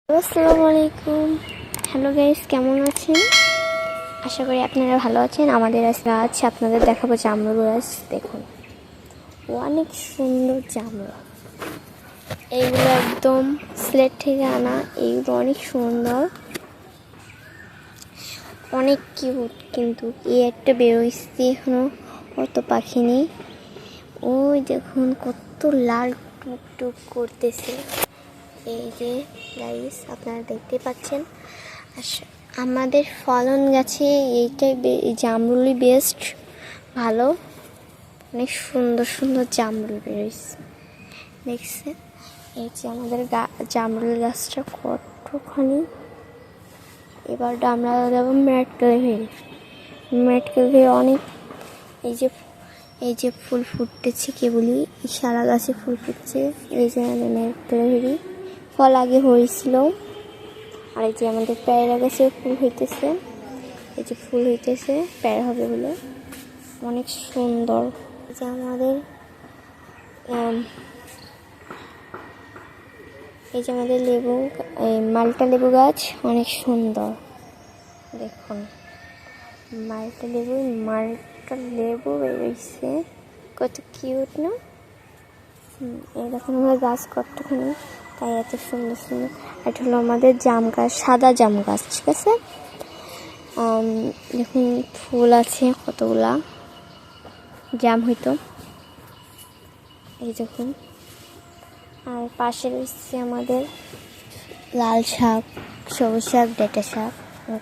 আসসালামু আলাইকুম। Hello guys, কেমন আছেন? আশা করি আপনারা ভালো আছেন। আমাদের আজ আপনাদের দেখাবো জামরুল গাছ। দেখুন, অনেক সুন্দর জামরুল। এইগুলো একদম সিলেট থেকে আনা। এইগুলো অনেক সুন্দর, অনেক কিউট। কিন্তু এই একটা বেরোইছে, এখনো অত পাখি নেই। ওই দেখুন কত লাল টুকটুক করতেছে। এই যে গাইস, আপনারা দেখতে পাচ্ছেন। আমাদের ফলন গাছে এইটাই জামরুলই বেস্ট, ভালো। অনেক সুন্দর সুন্দর জামরুল বেরোইছে, দেখছেন? এই যে আমাদের জামরুল গাছটা কতখানি। এবার আমরা যাবো মেটকেল ভেরি অনেক। এই যে ফুল ফুটতেছে, কেবলই সারা গাছে ফুল ফুটছে। এই যে আমাদের মেটকেল ভেরি ফল আগে হয়েছিল। আর এই যে আমাদের পেয়ারা গাছে ফুল হইতেছে। এই যে ফুল হইতেছে, পেয়ারা হবে বলে, অনেক সুন্দর। এই যে আমাদের লেবু, মাল্টা লেবু গাছ অনেক সুন্দর। দেখুন মাল্টা লেবু বেরোইছে, কত কিউট না? এই দেখুন আমার গাছ কতখানি, তাই এত সুন্দর সুন্দর। এটা হলো আমাদের জাম গাছ, সাদা জাম গাছ, ঠিক আছে? দেখুন ফুল আছে কতগুলা, জাম হইতো। এই দেখুন, আর পাশে রয়েছে আমাদের লাল শাক, সবুজ শাক, ডেটা শাক,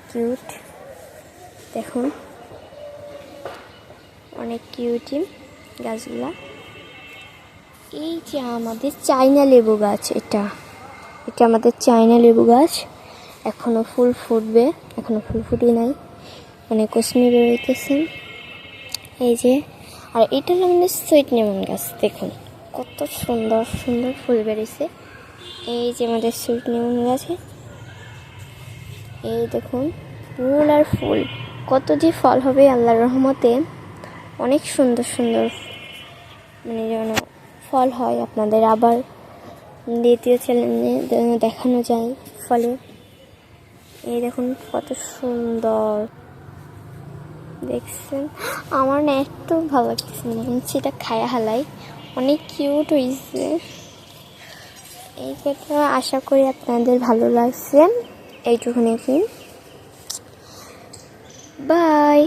কিউট। দেখুন অনেক কিউটি গাছগুলা। এই যে আমাদের চাইনা লেবু গাছ, এটা আমাদের চাইনা লেবু গাছ। এখনো ফুল ফুটবে, এখনো ফুল ফুটি নাই, মানে কসমি বেরোইতেছে। এই যে, আর এটা হলো আমাদের সুইট লেমন গাছ। দেখুন কত সুন্দর সুন্দর ফুল বেরিয়েছে। এই যে আমাদের সুইট লেমন গাছে, এই দেখুন ফুল আর ফুল, কত যে ফল হবে আল্লাহর রহমতে। অনেক সুন্দর সুন্দর, মানে যেন ফল হয়। আপনাদের আবার দ্বিতীয় চ্যানেলে দেখানো যায় ফলে। এই দেখুন কত সুন্দর, দেখছেন? আমার না একটু ভালো লাগতেছে না, সেটা খায়া হালাই। অনেক কিউট হয়েছে। এই কথা আশা করি আপনাদের ভালো লাগছে। এইটুকুনি কি, বাই।